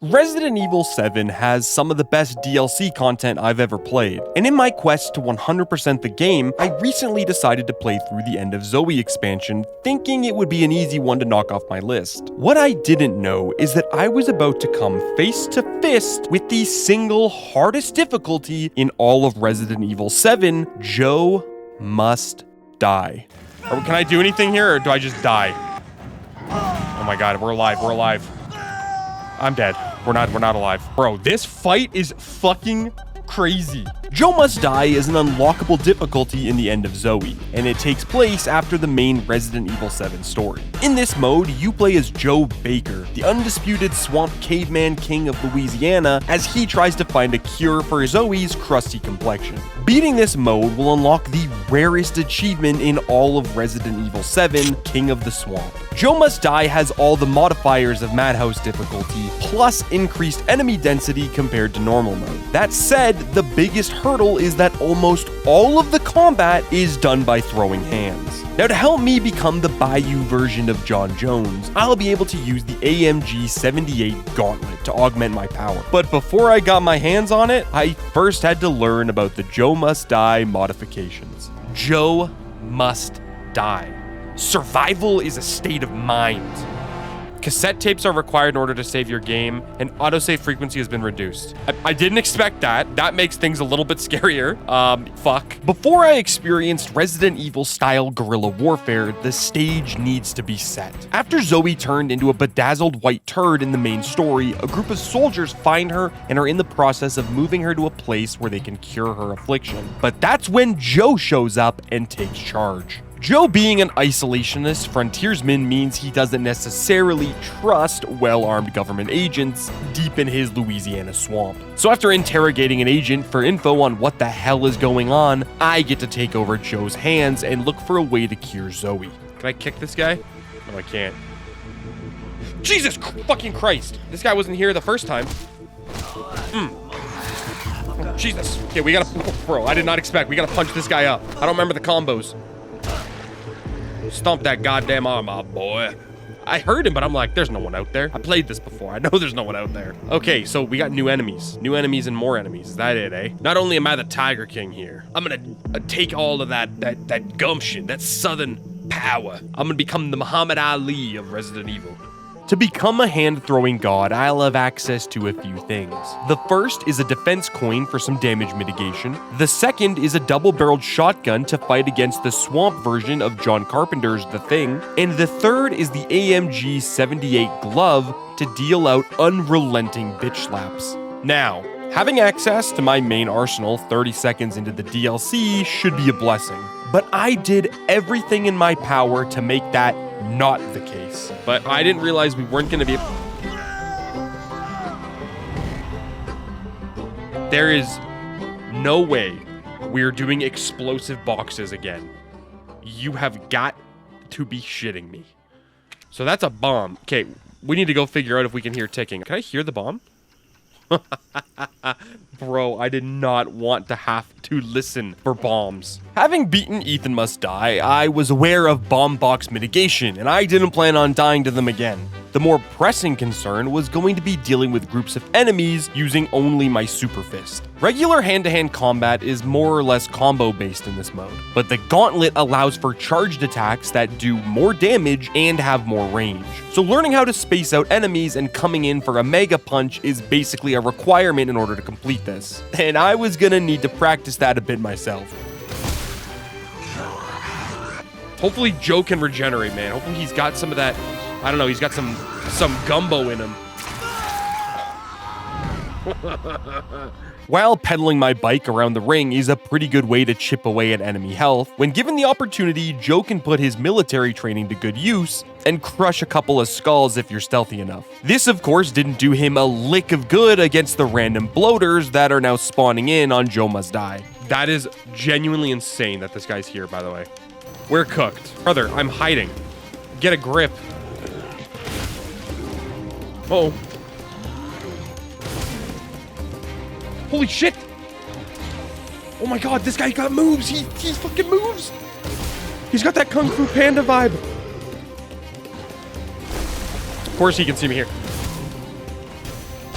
Resident Evil 7 has some of the best DLC content I've ever played, and in my quest to 100% the game, I recently decided to play through the End of Zoe expansion, thinking it would be an easy one to knock off my list. What I didn't know is that I was about to come face to fist with the single hardest difficulty in all of Resident Evil 7, Joe must die. Can I do anything here, or do I just die? Oh my god, we're alive. I'm dead. We're not alive. Bro, this fight is fucking crazy. Joe Must Die is an unlockable difficulty in the End of Zoe, and it takes place after the main Resident Evil 7 story. In this mode, you play as Joe Baker, the undisputed swamp caveman king of Louisiana, as he tries to find a cure for Zoe's crusty complexion. Beating this mode will unlock the rarest achievement in all of Resident Evil 7, King of the Swamp. Joe Must Die has all the modifiers of Madhouse difficulty, plus increased enemy density compared to normal mode. That said, the biggest hurdle is that almost all of the combat is done by throwing hands. Now, to help me become the Bayou version of John Jones, I'll be able to use the AMG 78 Gauntlet to augment my power. But before I got my hands on it, I first had to learn about the Joe Must Die modifications. Joe must die. Survival is a state of mind. Cassette tapes are required in order to save your game, and autosave frequency has been reduced. I didn't expect that. That makes things a little bit scarier. Fuck. Before I experienced Resident Evil style guerrilla warfare, the stage needs to be set. After Zoe turned into a bedazzled white turd in the main story, a group of soldiers find her and are in the process of moving her to a place where they can cure her affliction. But that's when Joe shows up and takes charge. Joe being an isolationist frontiersman means he doesn't necessarily trust well-armed government agents deep in his Louisiana swamp. So after interrogating an agent for info on what the hell is going on, I get to take over Joe's hands and look for a way to cure Zoe. Can I kick this guy? No, I can't. Jesus fucking Christ! This guy wasn't here the first time. Oh, Jesus. Okay, we gotta... Bro, I did not expect. We gotta punch this guy up. I don't remember the combos. Stomp that goddamn arm out, boy. I heard him, but I'm like, there's no one out there. I played this before. I know there's no one out there. Okay, so we got new enemies. New enemies and more enemies. Is that it, eh? Not only am I the Tiger King here, I'm gonna take all of that gumption, that southern power. I'm gonna become the Muhammad Ali of Resident Evil. To become a hand-throwing god, I'll have access to a few things. The first is a defense coin for some damage mitigation. The second is a double-barreled shotgun to fight against the swamp version of John Carpenter's The Thing. And the third is the AMG 78 glove to deal out unrelenting bitch slaps. Now, having access to my main arsenal 30 seconds into the DLC should be a blessing. But I did everything in my power to make that not the case. But I didn't realize we weren't going to be... There is no way we're doing explosive boxes again. You have got to be shitting me. So that's a bomb. Okay, we need to go figure out if we can hear ticking. Can I hear the bomb? Bro, I did not want to have to listen for bombs. Having beaten Ethan Must Die, I was aware of bomb box mitigation, and I didn't plan on dying to them again. The more pressing concern was going to be dealing with groups of enemies using only my super fist. Regular hand-to-hand combat is more or less combo-based in this mode, but the gauntlet allows for charged attacks that do more damage and have more range. So learning how to space out enemies and coming in for a mega punch is basically a requirement in order to complete this. And I was gonna need to practice that a bit myself. Hopefully Joe can regenerate, man. Hopefully he's got some of that, I don't know, he's got some gumbo in him. While pedaling my bike around the ring is a pretty good way to chip away at enemy health, when given the opportunity, Joe can put his military training to good use and crush a couple of skulls if you're stealthy enough. This, of course, didn't do him a lick of good against the random bloaters that are now spawning in on Joe Must Die. That is genuinely insane that this guy's here, by the way. We're cooked. Brother, I'm hiding. Get a grip. Uh-oh. Holy shit! Oh my god, this guy got moves! He fucking moves! He's got that Kung Fu Panda vibe! Of course he can see me here.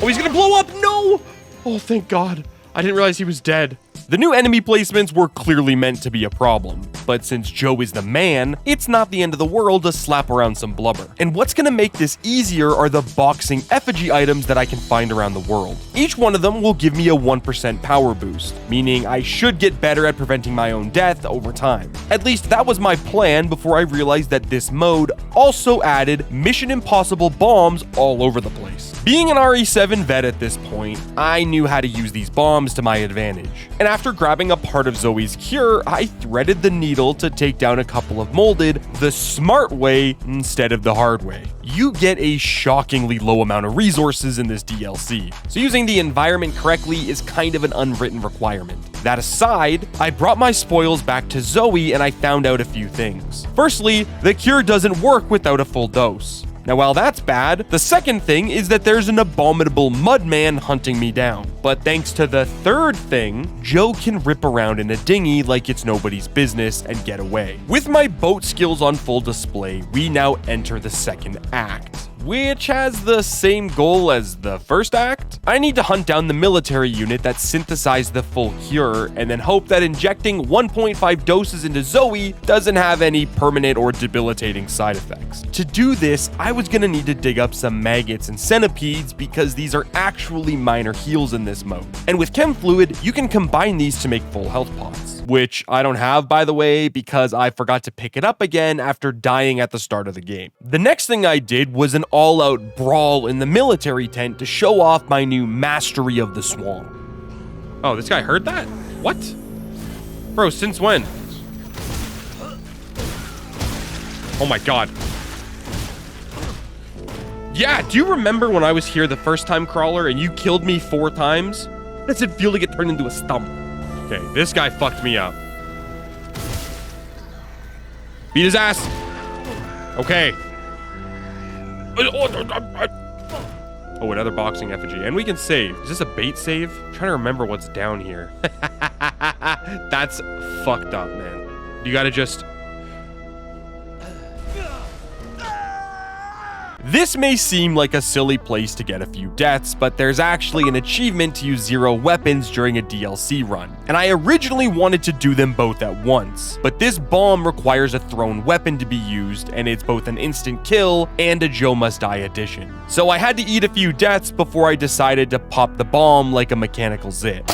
Oh, he's gonna blow up! No! Oh, thank God. I didn't realize he was dead. The new enemy placements were clearly meant to be a problem, but since Joe is the man, it's not the end of the world to slap around some blubber. And what's gonna make this easier are the boxing effigy items that I can find around the world. Each one of them will give me a 1% power boost, meaning I should get better at preventing my own death over time. At least that was my plan before I realized that this mode also added Mission Impossible bombs all over the place. Being an RE7 vet at this point, I knew how to use these bombs to my advantage. And after grabbing a part of Zoe's cure, I threaded the needle to take down a couple of molded the smart way instead of the hard way. You get a shockingly low amount of resources in this DLC, so using the environment correctly is kind of an unwritten requirement. That aside, I brought my spoils back to Zoe and I found out a few things. Firstly, the cure doesn't work without a full dose. Now, while that's bad, the second thing is that there's an abominable mudman hunting me down. But thanks to the third thing, Joe can rip around in a dinghy like it's nobody's business and get away. With my boat skills on full display, we now enter the second act, which has the same goal as the first act. I need to hunt down the military unit that synthesized the full cure and then hope that injecting 1.5 doses into Zoe doesn't have any permanent or debilitating side effects. To do this, I was gonna need to dig up some maggots and centipedes because these are actually minor heals in this mode. And with chem fluid, you can combine these to make full health pots, which I don't have, by the way, because I forgot to pick it up again after dying at the start of the game. The next thing I did was an all-out brawl in the military tent to show off my new mastery of the swamp. Oh, this guy heard that? What? Bro, since when? Oh my God. Yeah, do you remember when I was here the first time, Crawler, and you killed me 4 times? How does it feel to get turned into a stump? Okay, this guy fucked me up. Beat his ass. Okay. Oh, another boxing effigy. And we can save. Is this a bait save? I'm trying to remember what's down here. That's fucked up, man. You gotta just... This may seem like a silly place to get a few deaths, but there's actually an achievement to use 0 weapons during a DLC run. And I originally wanted to do them both at once, but this bomb requires a thrown weapon to be used, and it's both an instant kill and a Joe Must Die addition. So I had to eat a few deaths before I decided to pop the bomb like a mechanical zit.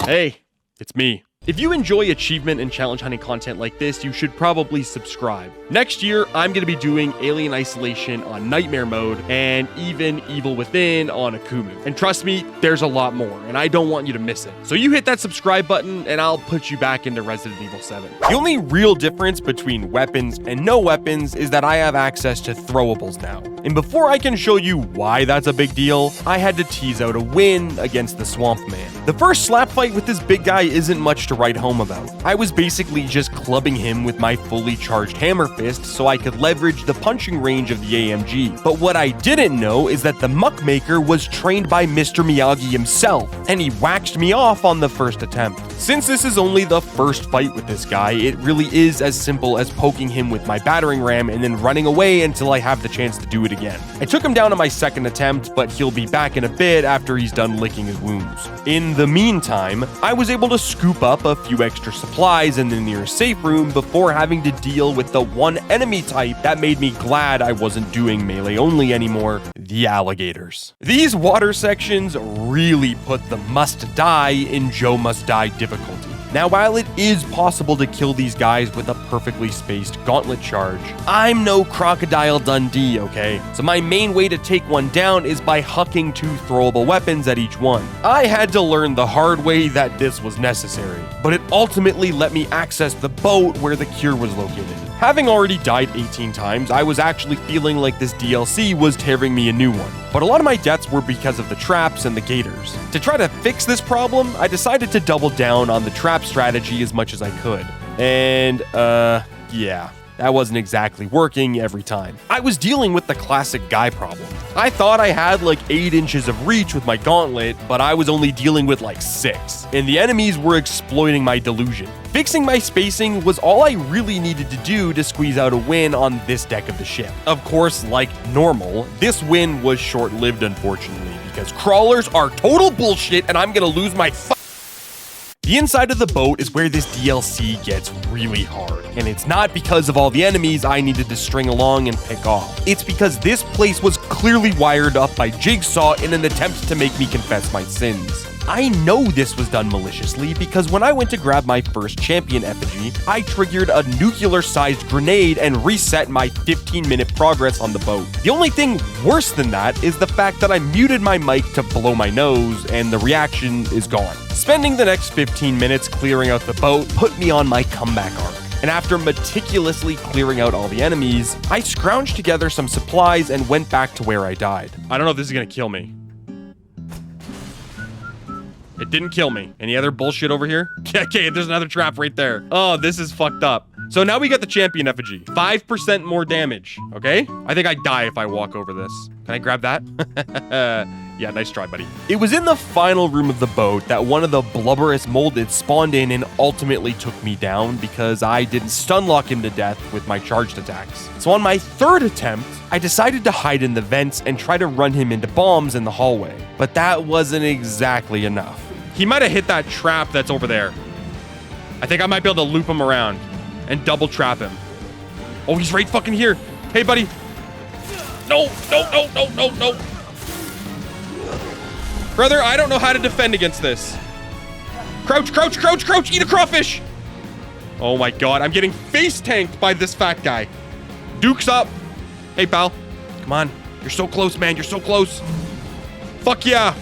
Hey, it's me. If you enjoy achievement and challenge hunting content like this, you should probably subscribe. Next year, I'm going to be doing Alien Isolation on Nightmare Mode and even Evil Within on Akumu. And trust me, there's a lot more, and I don't want you to miss it. So you hit that subscribe button, and I'll put you back into Resident Evil 7. The only real difference between weapons and no weapons is that I have access to throwables now. And before I can show you why that's a big deal, I had to tease out a win against the Swamp Man. The first slap fight with this big guy isn't much to write home about. I was basically just clubbing him with my fully charged hammer fist so I could leverage the punching range of the AMG. But what I didn't know is that the Muckmaker was trained by Mr. Miyagi himself, and he waxed me off on the first attempt. Since this is only the first fight with this guy, it really is as simple as poking him with my battering ram and then running away until I have the chance to do it again. I took him down on my second attempt, but he'll be back in a bit after he's done licking his wounds. In the meantime, I was able to scoop up a few extra supplies in the nearest safe room before having to deal with the one enemy type that made me glad I wasn't doing melee only anymore, the alligators. These water sections really put the must die in Joe Must Die difficulty. Now, while it is possible to kill these guys with a perfectly spaced gauntlet charge, I'm no Crocodile Dundee, okay? So my main way to take one down is by hucking 2 throwable weapons at each one. I had to learn the hard way that this was necessary, but it ultimately let me access the boat where the cure was located. Having already died 18 times, I was actually feeling like this DLC was tearing me a new one. But a lot of my deaths were because of the traps and the gators. To try to fix this problem, I decided to double down on the trap strategy as much as I could. And, yeah. That wasn't exactly working every time. I was dealing with the classic guy problem. I thought I had like 8 inches of reach with my gauntlet, but I was only dealing with like 6, and the enemies were exploiting my delusion. Fixing my spacing was all I really needed to do to squeeze out a win on this deck of the ship. Of course, like normal, this win was short-lived unfortunately, because crawlers are total bullshit and I'm gonna lose my The inside of the boat is where this DLC gets really hard, and it's not because of all the enemies I needed to string along and pick off. It's because this place was clearly wired up by Jigsaw in an attempt to make me confess my sins. I know this was done maliciously because when I went to grab my first champion effigy, I triggered a nuclear-sized grenade and reset my 15-minute progress on the boat. The only thing worse than that is the fact that I muted my mic to blow my nose and the reaction is gone. Spending the next 15 minutes clearing out the boat put me on my comeback arc. And after meticulously clearing out all the enemies, I scrounged together some supplies and went back to where I died. I don't know if this is gonna kill me. It didn't kill me. Any other bullshit over here? Okay, there's another trap right there. Oh, this is fucked up. So now we got the champion effigy. 5% more damage, okay? I think I die if I walk over this. Can I grab that? Yeah, nice try, buddy. It was in the final room of the boat that one of the blubberous molded spawned in and ultimately took me down because I didn't stun lock him to death with my charged attacks. So on my third attempt, I decided to hide in the vents and try to run him into bombs in the hallway. But that wasn't exactly enough. He might have hit that trap that's over there. I think I might be able to loop him around and double trap him. Oh, he's right fucking here. Hey, buddy. No, no, no, no, no, no. Brother, I don't know how to defend against this. Crouch, crouch, crouch, crouch. Eat a crawfish. Oh my God. I'm getting face tanked by this fat guy. Duke's up. Hey, pal. Come on. You're so close, man. You're so close. Fuck yeah.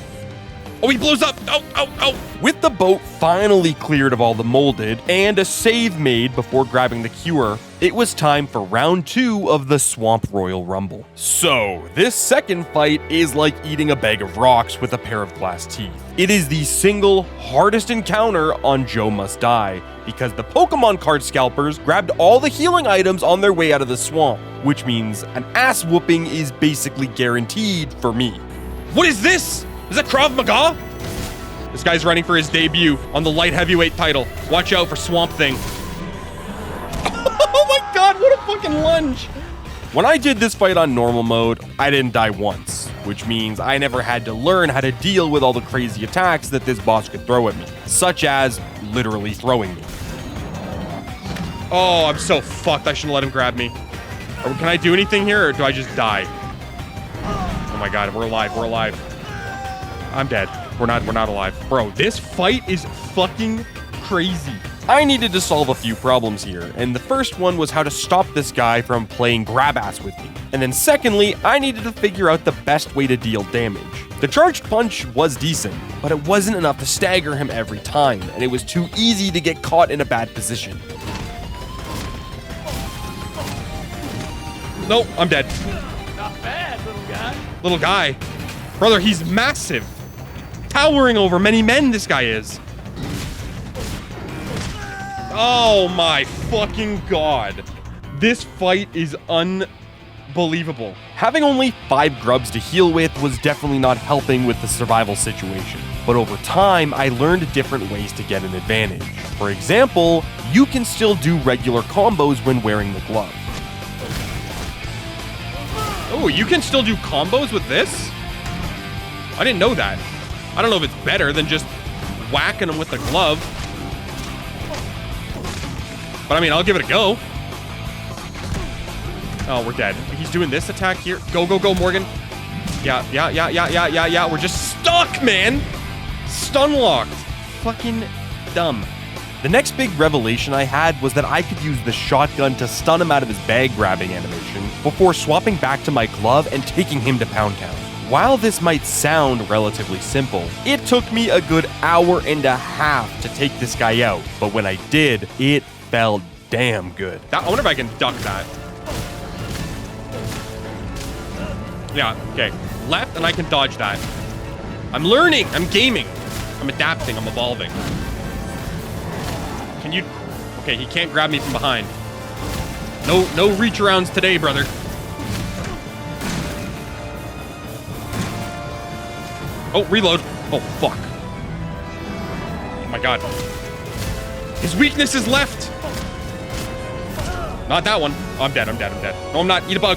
Oh, he blows up. Oh, oh, oh. With the boat finally cleared of all the molded and a save made before grabbing the cure, it was time for round 2 of the Swamp Royal Rumble. So, this second fight is like eating a bag of rocks with a pair of glass teeth. It is the single hardest encounter on Joe Must Die because the Pokemon card scalpers grabbed all the healing items on their way out of the swamp, which means an ass whooping is basically guaranteed for me. What is this? Is that Krav Maga? This guy's running for his debut on the light heavyweight title. Watch out for Swamp Thing. Oh my God, what a fucking lunge. When I did this fight on normal mode, I didn't die once, which means I never had to learn how to deal with all the crazy attacks that this boss could throw at me, such as literally throwing me. Oh, I'm so fucked. I shouldn't let him grab me. Or can I do anything here, or do I just die? Oh my God, we're alive, we're alive. I'm dead. We're not alive. Bro, this fight is fucking crazy. I needed to solve a few problems here, and the first one was how to stop this guy from playing grab ass with me. And then secondly, I needed to figure out the best way to deal damage. The charged punch was decent, but it wasn't enough to stagger him every time, and it was too easy to get caught in a bad position. Nope, I'm dead. Not bad, little guy. Little guy? Brother, he's massive. Towering over many men, this guy is. Oh my fucking God. This fight is unbelievable. Having only 5 grubs to heal with was definitely not helping with the survival situation. But over time, I learned different ways to get an advantage. For example, you can still do regular combos when wearing the glove. Oh, you can still do combos with this? I didn't know that. I don't know if it's better than just whacking him with the glove. But I mean, I'll give it a go. Oh, we're dead. He's doing this attack here. Go, go, go, Morgan. Yeah. We're just stuck, man. Stun locked. Fucking dumb. The next big revelation I had was that I could use the shotgun to stun him out of his bag grabbing animation before swapping back to my glove and taking him to Pound Town. While this might sound relatively simple, it took me a good hour and a half to take this guy out, but when I did, it felt damn good. I wonder if I can duck that. Yeah, okay. Left, and I can dodge that. I'm learning, I'm gaming. I'm adapting, I'm evolving. Can you... Okay, he can't grab me from behind. No reach arounds today, brother. Oh, reload. Oh, fuck. Oh my God. His weakness is left. Not that one. Oh, I'm dead. No, I'm not. Eat a bug.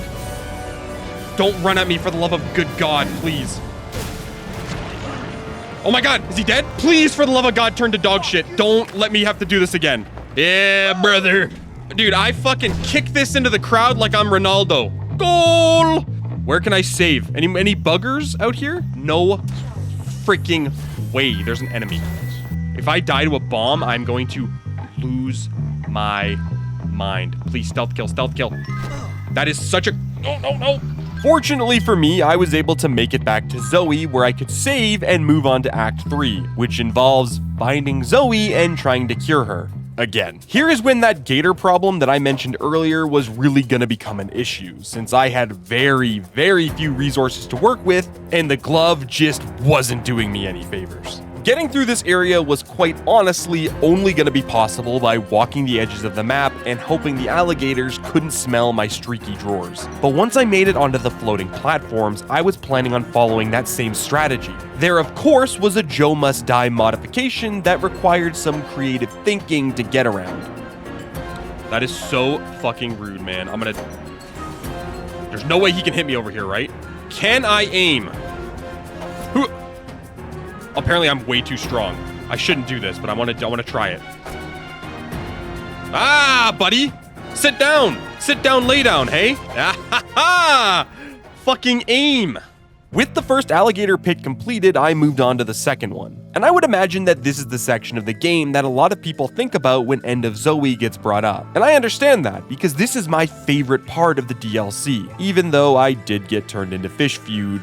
Don't run at me for the love of good God, please. Oh my God, is he dead? Please, for the love of God, turn to dog shit. Don't let me have to do this again. Yeah, brother. Dude, I fucking kick this into the crowd like I'm Ronaldo. Goal! Where can I save? Any buggers out here? No freaking way. There's an enemy. If I die to a bomb, I'm going to lose my mind. Please, stealth kill, stealth kill. That is such a... No. Fortunately for me, I was able to make it back to Zoe where I could save and move on to Act 3, which involves finding Zoe and trying to cure her. Again. Here is when that gator problem that I mentioned earlier was really gonna become an issue, since I had very, very few resources to work with, and the glove just wasn't doing me any favors. Getting through this area was quite honestly only going to be possible by walking the edges of the map and hoping the alligators couldn't smell my streaky drawers. But once I made it onto the floating platforms, I was planning on following that same strategy. There, of course, was a Joe Must Die modification that required some creative thinking to get around. That is so fucking rude, man. There's no way he can hit me over here, right? Can I aim? Apparently, I'm way too strong. I shouldn't do this, but I want to try it. Ah, buddy! Sit down! Sit down, lay down, hey? Ah, ha, ha! Fucking aim! With the first alligator pit completed, I moved on to the second one. And I would imagine that this is the section of the game that a lot of people think about when End of Zoe gets brought up. And I understand that, because this is my favorite part of the DLC, even though I did get turned into Fish Feud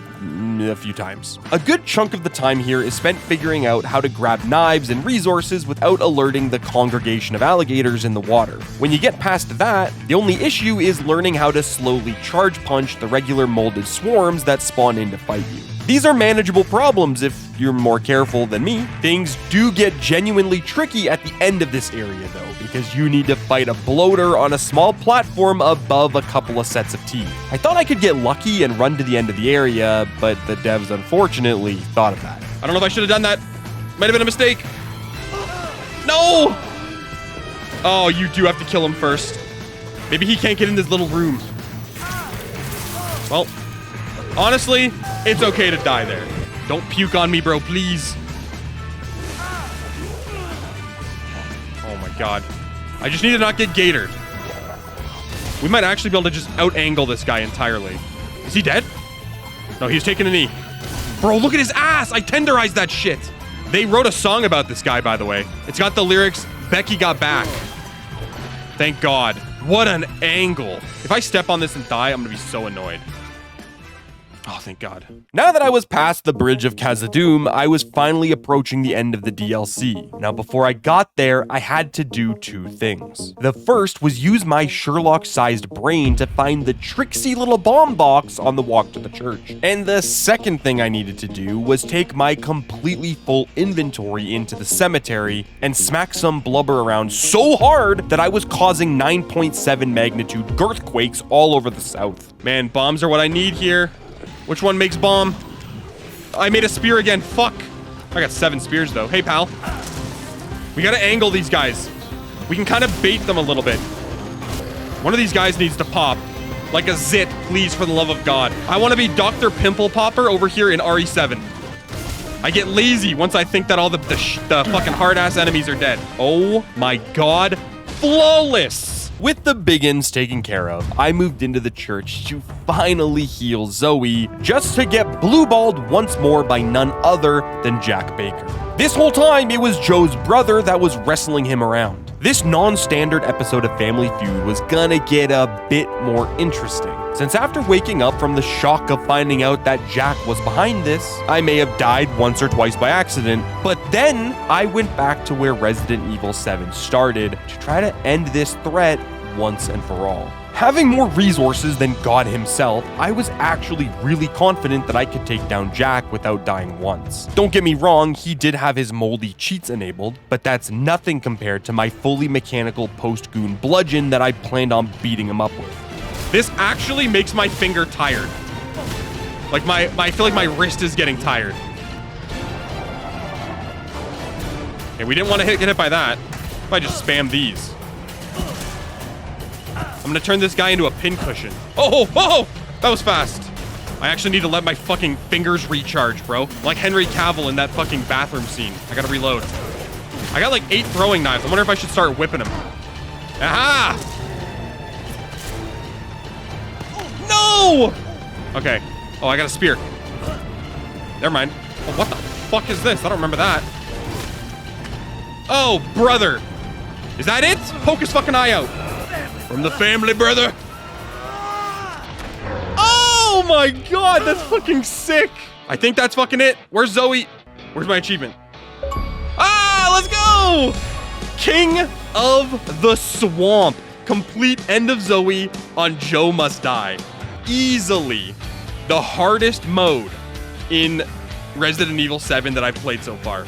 a few times. A good chunk of the time here is spent figuring out how to grab knives and resources without alerting the congregation of alligators in the water. When you get past that, the only issue is learning how to slowly charge punch the regular molded swarms that spawn in to fight you. These are manageable problems if you're more careful than me. Things do get genuinely tricky at the end of this area though, because you need to fight a bloater on a small platform above a couple of sets of teeth. I thought I could get lucky and run to the end of the area, but the devs unfortunately thought of that. I don't know if I should have done that. Might have been a mistake. No! Oh, you do have to kill him first. Maybe he can't get in this little room. Well, honestly, it's okay to die there. Don't puke on me, bro, please. Oh my God. I just need to not get gatored. We might actually be able to just out-angle this guy entirely. Is he dead? No, he's taking a knee. Bro, look at his ass! I tenderized that shit! They wrote a song about this guy, by the way. It's got the lyrics, Becky got back. Thank God. What an angle. If I step on this and die, I'm gonna be so annoyed. Oh, thank God. Now that I was past the bridge of Khazad-dûm, I was finally approaching the end of the DLC. Now, before I got there, I had to do two things. The first was use my Sherlock-sized brain to find the tricksy little bomb box on the walk to the church. And the second thing I needed to do was take my completely full inventory into the cemetery and smack some blubber around so hard that I was causing 9.7 magnitude girthquakes all over the south. Man, bombs are what I need here. Which one makes bomb? I made a spear again. Fuck. I got 7 spears, though. Hey, pal. We gotta angle these guys. We can kind of bait them a little bit. One of these guys needs to pop. Like a zit, please, for the love of God. I want to be Dr. Pimple Popper over here in RE7. I get lazy once I think that all the fucking hard-ass enemies are dead. Oh, my God. Flawless. With the biggins taken care of, I moved into the church to finally heal Zoe, just to get blue-balled once more by none other than Jack Baker. This whole time, it was Joe's brother that was wrestling him around. This non-standard episode of Family Feud was gonna get a bit more interesting, since after waking up from the shock of finding out that Jack was behind this, I may have died once or twice by accident, but then I went back to where Resident Evil 7 started to try to end this threat once and for all. Having more resources than God himself, I was actually really confident that I could take down Jack without dying once. Don't get me wrong, he did have his moldy cheats enabled, but that's nothing compared to my fully mechanical post-goon bludgeon that I planned on beating him up with. This actually makes my finger tired. Like I feel like my wrist is getting tired. Okay, we didn't want to get hit by that. If I just spam these. I'm gonna turn this guy into a pincushion. Oh, that was fast. I actually need to let my fucking fingers recharge, bro. Like Henry Cavill in that fucking bathroom scene. I gotta reload. I got like 8 throwing knives. I wonder if I should start whipping them. Aha! No! Okay. Oh, I got a spear. Never mind. Oh, what the fuck is this? I don't remember that. Oh, brother. Is that it? Poke his fucking eye out. From the family, brother. Oh my god, that's fucking sick. I think that's fucking it. Where's Zoe? Where's my achievement? Ah, let's go! King of the Swamp. Complete End of Zoe on Joe Must Die. Easily the hardest mode in Resident Evil 7 that I've played so far.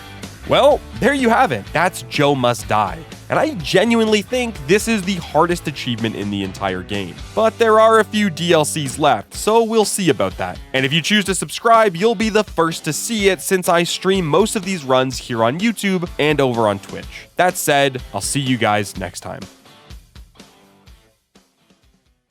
Well, there you have it. That's Joe Must Die. And I genuinely think this is the hardest achievement in the entire game. But there are a few DLCs left, so we'll see about that. And if you choose to subscribe, you'll be the first to see it since I stream most of these runs here on YouTube and over on Twitch. That said, I'll see you guys next time.